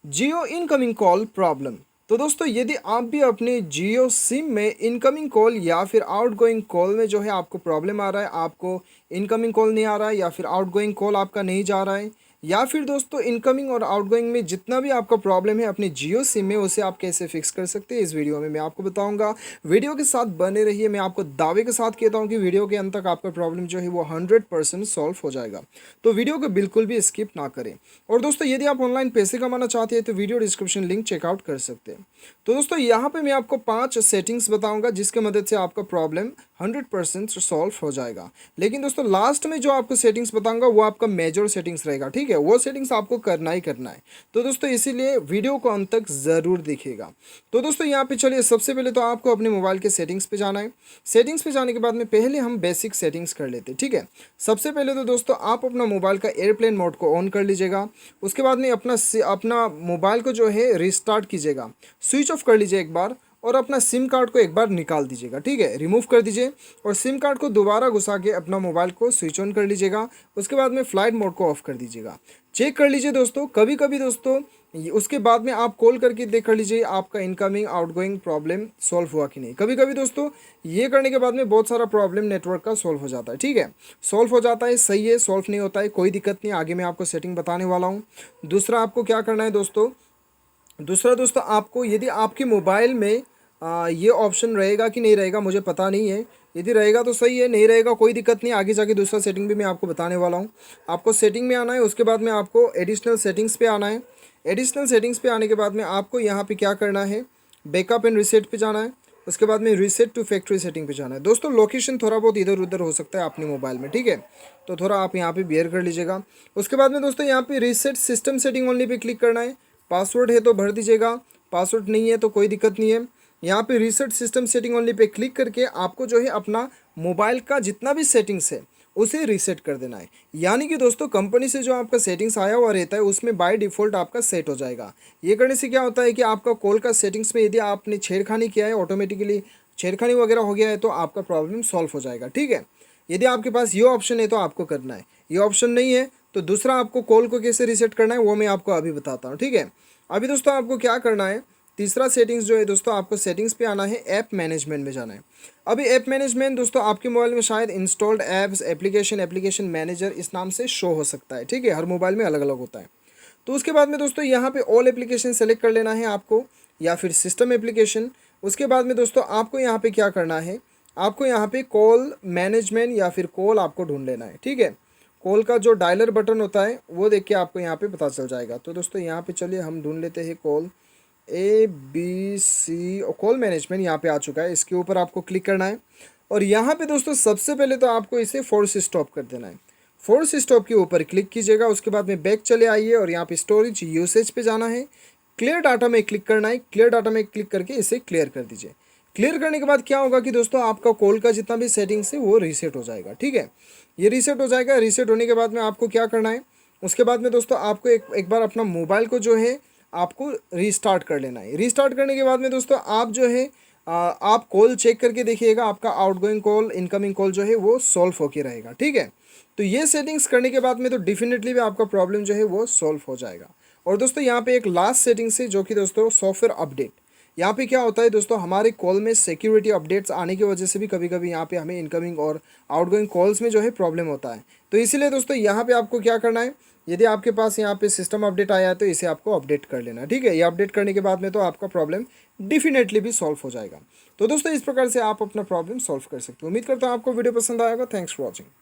जियो incoming call problem. तो दोस्तों यदि आप भी अपने जियो सिम में इनकमिंग कॉल या फिर आउटगोइंग कॉल में जो है आपको प्रॉब्लम आ रहा है, आपको इनकमिंग कॉल नहीं आ रहा है या फिर आउटगोइंग कॉल आपका नहीं जा रहा है, या फिर दोस्तों इनकमिंग और आउटगोइंग में जितना भी आपका प्रॉब्लम है अपने जियो सिम में, उसे आप कैसे फिक्स कर सकते हैं इस वीडियो में मैं आपको बताऊंगा। वीडियो के साथ बने रहिए। मैं आपको दावे के साथ कहता हूं कि वीडियो के अंत तक आपका प्रॉब्लम जो है वो 100% सॉल्व हो जाएगा। तो वीडियो को बिल्कुल भी स्किप ना करें। और दोस्तों यदि आप ऑनलाइन पैसे कमाना चाहते हैं तो वीडियो डिस्क्रिप्शन लिंक चेकआउट कर सकते हैं। तो दोस्तों यहाँ पे मैं आपको 5 सेटिंग्स बताऊंगा जिसके मदद से आपका प्रॉब्लम 100% सॉल्व हो जाएगा। लेकिन दोस्तों लास्ट में जो आपको सेटिंग्स बताऊंगा वो आपका मेजर सेटिंग्स रहेगा, ठीक है। वो सेटिंग्स आपको करना ही करना है। तो दोस्तों इसीलिए वीडियो को अंत तक ज़रूर देखिएगा। तो दोस्तों यहाँ पे चलिए, सबसे पहले तो आपको अपने मोबाइल के सेटिंग्स पे जाना है। सेटिंग्स पे जाने के बाद में पहले हम बेसिक सेटिंग्स कर लेते हैं, ठीक है। सबसे पहले तो दोस्तों आप अपना मोबाइल का एयरप्लेन मोड को ऑन कर लीजिएगा। उसके बाद में अपना मोबाइल को जो है रिस्टार्ट कीजिएगा, स्विच ऑफ कर लीजिए एक बार, और अपना सिम कार्ड को एक बार निकाल दीजिएगा, ठीक है, रिमूव कर दीजिए। और सिम कार्ड को दोबारा घुसा के अपना मोबाइल को स्विच ऑन कर लीजिएगा। उसके बाद में फ्लाइट मोड को ऑफ कर दीजिएगा। चेक कर लीजिए दोस्तों, कभी कभी दोस्तों उसके बाद में आप कॉल करके देख कर लीजिए आपका इनकमिंग आउटगोइंग प्रॉब्लम सॉल्व हुआ कि नहीं। कभी कभी दोस्तों ये करने के बाद में बहुत सारा प्रॉब्लम नेटवर्क का सॉल्व हो जाता है, ठीक है। सॉल्व हो जाता है, सही है। सॉल्व नहीं होता है कोई दिक्कत नहीं, आगे मैं आपको सेटिंग बताने वाला हूँ। दूसरा आपको क्या करना है दोस्तों, दोस्तों आपको, यदि आपके मोबाइल में ये ऑप्शन रहेगा कि नहीं रहेगा मुझे पता नहीं है। यदि रहेगा तो सही है, नहीं रहेगा कोई दिक्कत नहीं, आगे जाके दूसरा सेटिंग भी मैं आपको बताने वाला हूँ। आपको सेटिंग में आना है, उसके बाद में आपको एडिशनल सेटिंग्स पे आना है। एडिशनल सेटिंग्स पे आने के बाद में आपको यहाँ पे क्या करना है, बैकअप एंड रीसेट पे जाना है। उसके बाद में रीसेट टू फैक्ट्री सेटिंग पे जाना है। दोस्तों लोकेशन थोड़ा बहुत इधर उधर हो सकता है अपने मोबाइल में, ठीक है, तो थोड़ा आप यहाँ पे बियर कर लीजिएगा। उसके बाद में दोस्तों यहाँ पे reset system setting only pay click करना है। पासवर्ड है तो भर दीजिएगा, पासवर्ड नहीं है तो कोई दिक्कत नहीं है। यहाँ पे reset system setting only pay click करके आपको जो है अपना मोबाइल का जितना भी सेटिंग्स है उसे रीसेट कर देना है। यानी कि दोस्तों कंपनी से जो आपका सेटिंग्स आया हुआ रहता है उसमें बाय डिफ़ॉल्ट आपका सेट हो जाएगा। ये करने से क्या होता है कि आपका कॉल का सेटिंग्स में यदि आपने छेड़खानी किया है, ऑटोमेटिकली छेड़खानी वगैरह हो गया है, तो आपका प्रॉब्लम सॉल्व हो जाएगा, ठीक है। यदि आपके पास ये ऑप्शन है तो आपको करना है, ये ऑप्शन नहीं है तो दूसरा आपको कॉल को कैसे रीसेट करना है वो मैं आपको अभी बताता हूँ, ठीक है। अभी दोस्तों आपको क्या करना है, तीसरा सेटिंग्स जो है दोस्तों, आपको सेटिंग्स पे आना है, ऐप मैनेजमेंट में जाना है। अभी ऐप मैनेजमेंट दोस्तों आपके मोबाइल में शायद इंस्टॉल्ड ऐप्स एप्लीकेशन मैनेजर इस नाम से शो हो सकता है, ठीक है, हर मोबाइल में अलग अलग होता है। तो उसके बाद में दोस्तों यहाँ पे ऑल एप्लीकेशन सेलेक्ट कर लेना है आपको, या फिर सिस्टम एप्लीकेशन। उसके बाद में दोस्तों आपको यहाँ पे क्या करना है, आपको यहाँ पे कॉल मैनेजमेंट या फिर कॉल आपको ढूंढ लेना है, ठीक है। कॉल का जो डायलर बटन होता है वो देख के आपको यहाँ पे पता चल जाएगा। तो दोस्तों यहाँ पे चलिए हम ढूंढ लेते हैं कॉल ABC, और कॉल मैनेजमेंट यहाँ पे आ चुका है। इसके ऊपर आपको क्लिक करना है और यहाँ पे दोस्तों सबसे पहले तो आपको इसे फोर्स स्टॉप कर देना है। फोर्स स्टॉप के ऊपर क्लिक कीजिएगा। उसके बाद में बैक चले आइए और यहाँ पे स्टोरेज यूसेज पे जाना है, क्लियर डाटा में क्लिक करना है। क्लियर डाटा में क्लिक करके इसे क्लियर कर दीजिए। क्लियर करने के बाद क्या होगा कि दोस्तों आपका कॉल का जितना भी सेटिंग्स है वो रीसेट हो जाएगा, ठीक है। ये रीसेट हो जाएगा। रीसेट होने के बाद में आपको क्या करना है, उसके बाद में दोस्तों आपको एक बार अपना मोबाइल को जो है आपको रीस्टार्ट कर लेना है। रीस्टार्ट करने के बाद में दोस्तों आप जो है आप कॉल चेक करके देखिएगा, आपका आउटगोइंग कॉल इनकमिंग कॉल जो है वो सॉल्व होके रहेगा, ठीक है। तो ये सेटिंग्स करने के बाद में तो डेफिनेटली भी आपका प्रॉब्लम जो है वो सॉल्व हो जाएगा। और दोस्तों यहाँ पे एक लास्ट सेटिंग्स है जो कि दोस्तों सॉफ्टवेयर अपडेट। यहाँ पे क्या होता है दोस्तों, हमारे कॉल में सिक्योरिटी अपडेट्स आने की वजह से भी कभी कभी यहाँ पे हमें इनकमिंग और आउटगोइंग कॉल्स में जो है प्रॉब्लम होता है। तो इसीलिए दोस्तों यहाँ पे आपको क्या करना है, यदि आपके पास यहाँ पे सिस्टम अपडेट आया है तो इसे आपको अपडेट कर लेना, ठीक है। ये अपडेट करने के बाद में तो आपका प्रॉब्लम डेफिनेटली भी सॉल्व हो जाएगा। तो दोस्तों इस प्रकार से आप अपना प्रॉब्लम सॉल्व कर सकते हो। उम्मीद करता हूँ आपको वीडियो पसंद आएगा। Thanks for watching.